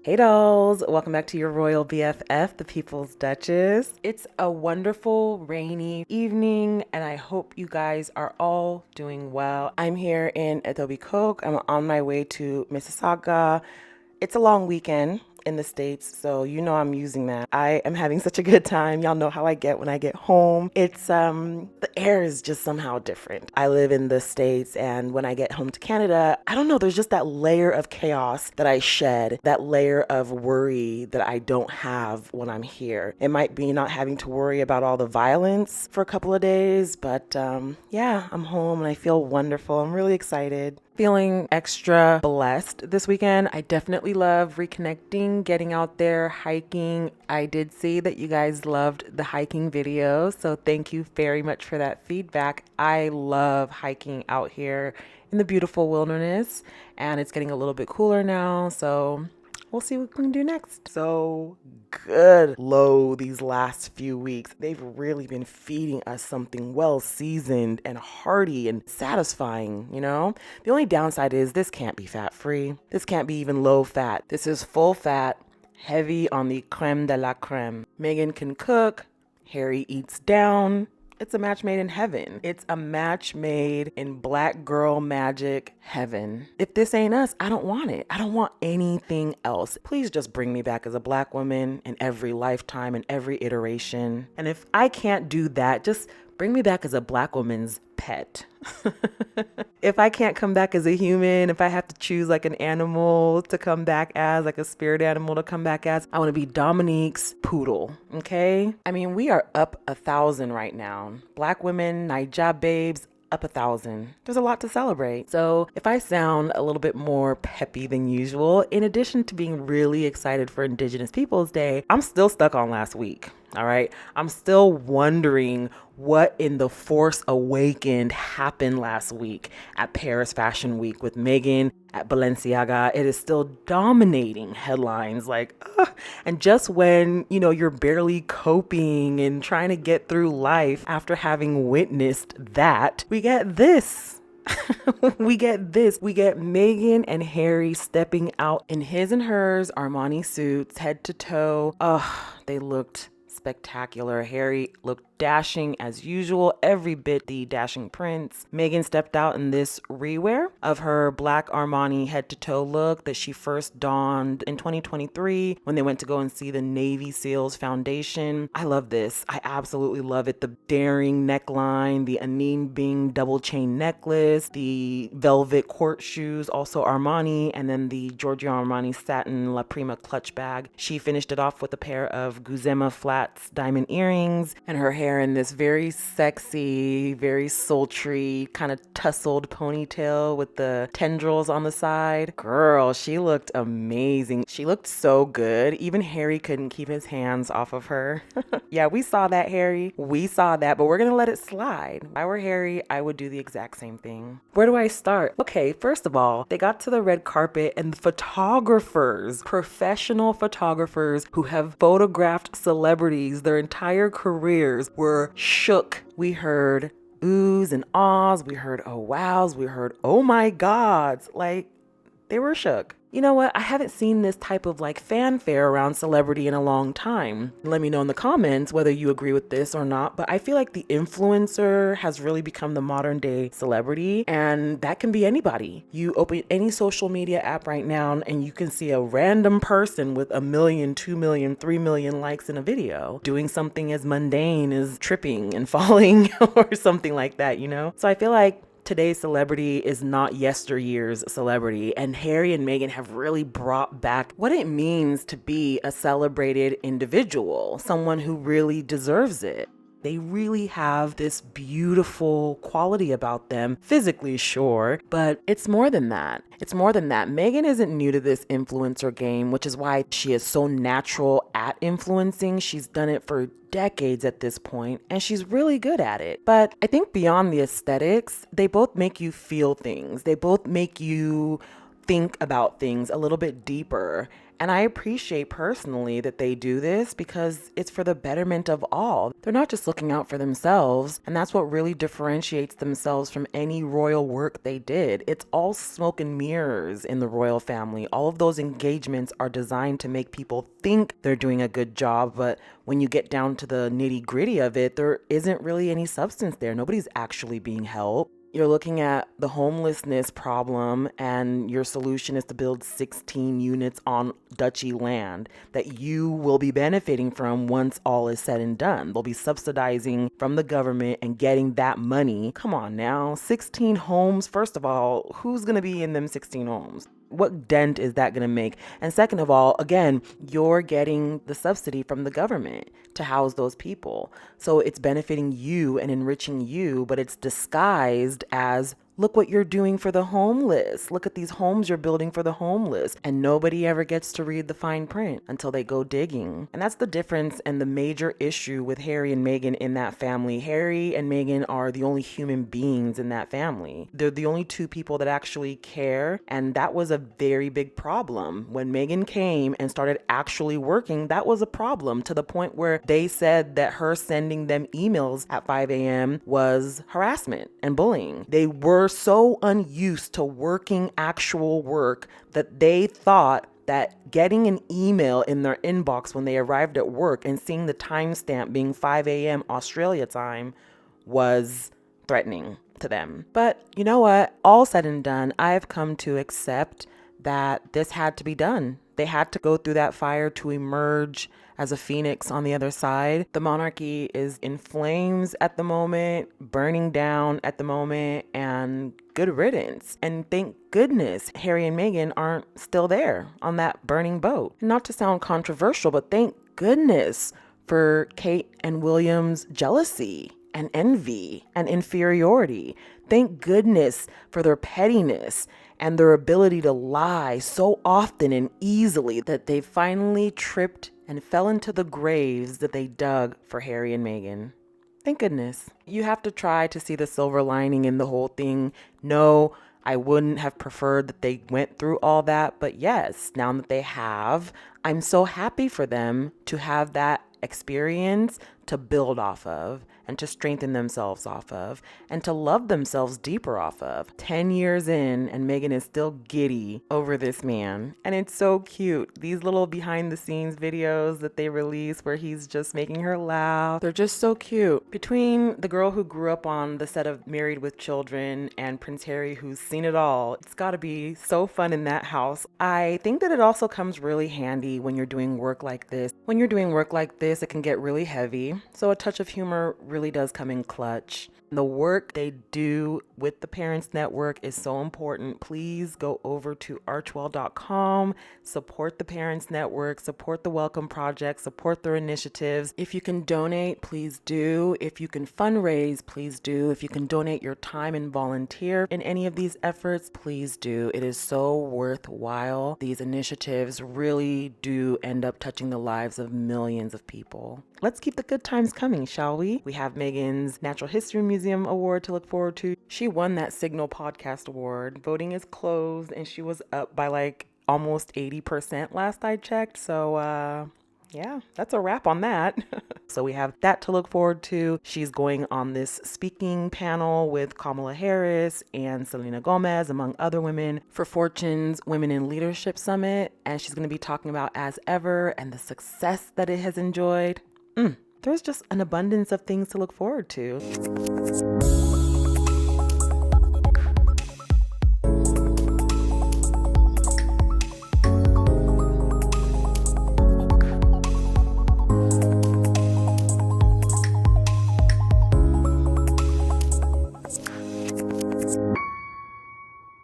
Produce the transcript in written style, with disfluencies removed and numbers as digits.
Hey dolls, welcome back to your royal BFF, the People's Duchess. It's a wonderful rainy evening and I hope you guys are all doing well. I'm here in Etobicoke. I'm on my way to Mississauga. It's a long weekend in the States, so you know I'm using that. I am having such a good time. Y'all know how I get when I get home. It's the air is just somehow different. I live in the States, and when I get home to Canada, I don't know, there's just that layer of chaos that I shed, that layer of worry that I don't have when I'm here. It might be not having to worry about all the violence for a couple of days, but yeah, I'm home and I feel wonderful. I'm really excited. Feeling extra blessed this weekend. I definitely love reconnecting, getting out there, hiking. I did see that you guys loved the hiking video, so thank you very much for that feedback. I love hiking out here in the beautiful wilderness, and it's getting a little bit cooler now, so we'll see what we can do next. So good low these last few weeks. They've really been feeding us something well seasoned and hearty and satisfying, you know? The only downside is this can't be fat free. This can't be even low fat. This is full fat, heavy on the creme de la creme. Megan can cook, Harry eats down. It's a match made in heaven. It's a match made in black girl magic heaven. If this ain't us, I don't want it. I don't want anything else. Please just bring me back as a black woman in every lifetime and every iteration. And if I can't do that, just bring me back as a black woman's pet. If I can't come back as a human, if I have to choose like an animal to come back as, like a spirit animal to come back as, I want to be Dominique's poodle, okay? I mean, we are up 1,000 right now. Black women, Naija babes, up 1,000. There's a lot to celebrate. So if I sound a little bit more peppy than usual, in addition to being really excited for Indigenous Peoples Day, I'm still stuck on last week. All right. I'm still wondering what in the Force Awakened happened last week at Paris Fashion Week with Megan at Balenciaga. It is still dominating headlines and just when, you know, you're barely coping and trying to get through life after having witnessed that, we get this. We get Megan and Harry stepping out in his and hers Armani suits, head to toe. They looked spectacular. Harry looked dashing as usual, every bit the dashing prince. Megan stepped out in this rewear of her black Armani head-to-toe look that she first donned in 2023 when they went to go and see the Navy SEALs Foundation. I love this. I absolutely love it. The daring neckline, the Anine Bing double chain necklace, the velvet court shoes, also Armani, and then the Giorgio Armani satin La Prima clutch bag. She finished it off with a pair of Guzema flats diamond earrings and her hair in this very sexy, very sultry, kind of tussled ponytail with the tendrils on the side. Girl, she looked amazing. She looked so good. Even Harry couldn't keep his hands off of her. Yeah, we saw that, Harry. We saw that, but we're gonna let it slide. If I were Harry, I would do the exact same thing. Where do I start? Okay, first of all, they got to the red carpet and the photographers, professional photographers who have photographed celebrities their entire careers, were shook. We heard oohs and ahs. We heard oh wows. We heard oh my gods. Like, they were shook. You know what? I haven't seen this type of fanfare around celebrity in a long time. Let me know in the comments whether you agree with this or not, but I feel like the influencer has really become the modern day celebrity, and that can be anybody. You open any social media app right now and you can see a random person with 1 million, 2 million, 3 million likes in a video doing something as mundane as tripping and falling or something like that, you know? So I feel like today's celebrity is not yesteryear's celebrity, and Harry and Meghan have really brought back what it means to be a celebrated individual, someone who really deserves it. They really have this beautiful quality about them, physically, sure, but it's more than that. It's more than that. Megan isn't new to this influencer game, which is why she is so natural at influencing. She's done it for decades at this point, and she's really good at it. But I think beyond the aesthetics, they both make you feel things. They both make you think about things a little bit deeper. And I appreciate personally that they do this because it's for the betterment of all. They're not just looking out for themselves, and that's what really differentiates themselves from any royal work they did. It's all smoke and mirrors in the royal family. All of those engagements are designed to make people think they're doing a good job, but when you get down to the nitty-gritty of it, there isn't really any substance there. Nobody's actually being helped. You're looking at the homelessness problem, and your solution is to build 16 units on duchy land that you will be benefiting from once all is said and done. They'll be subsidizing from the government and getting that money. Come on now, 16 homes. First of all, who's going to be in them 16 homes? What dent is that going to make? And second of all, again, you're getting the subsidy from the government to house those people. So it's benefiting you and enriching you, but it's disguised as, look what you're doing for the homeless. Look at these homes you're building for the homeless. And nobody ever gets to read the fine print until they go digging. And that's the difference and the major issue with Harry and Meghan in that family. Harry and Meghan are the only human beings in that family. They're the only two people that actually care. And that was a very big problem. When Meghan came and started actually working, that was a problem, to the point where they said that her sending them emails at 5 a.m. was harassment and bullying. They were so unused to working actual work that they thought that getting an email in their inbox when they arrived at work and seeing the timestamp being 5 a.m. Australia time was threatening to them. But you know what? All said and done, I've come to accept that this had to be done. They had to go through that fire to emerge as a phoenix on the other side. The monarchy is in flames at the moment, burning down at the moment, and good riddance. And thank goodness Harry and Meghan aren't still there on that burning boat. Not to sound controversial, but thank goodness for Kate and William's jealousy and envy and inferiority. Thank goodness for their pettiness and their ability to lie so often and easily that they finally tripped and fell into the graves that they dug for Harry and Meghan. Thank goodness. You have to try to see the silver lining in the whole thing. No, I wouldn't have preferred that they went through all that, but yes, now that they have, I'm so happy for them to have that experience to build off of and to strengthen themselves off of and to love themselves deeper off of. 10 years in and Meghan is still giddy over this man. And it's so cute. These little behind the scenes videos that they release where he's just making her laugh. They're just so cute. Between the girl who grew up on the set of Married with Children and Prince Harry, who's seen it all, it's gotta be so fun in that house. I think that it also comes really handy when you're doing work like this. When you're doing work like this, it can get really heavy. So a touch of humor really does come in clutch. The work they do with the Parents Network is so important. Please go over to archewell.com, support the Parents Network, support the Welcome Project, support their initiatives. If you can donate, please do. If you can fundraise, please do. If you can donate your time and volunteer in any of these efforts, please do. It is so worthwhile. These initiatives really do end up touching the lives of millions of people. Let's keep the good times coming, shall we? We have Meghan's Natural History Museum Award to look forward to. She won that Signal Podcast Award. Voting is closed and she was up by like almost 80% last I checked. So, yeah, that's a wrap on that. So we have that to look forward to. She's going on this speaking panel with Kamala Harris and Selena Gomez, among other women, for Fortune's Women in Leadership Summit. And she's going to be talking about As Ever and the success that it has enjoyed. There's just an abundance of things to look forward to.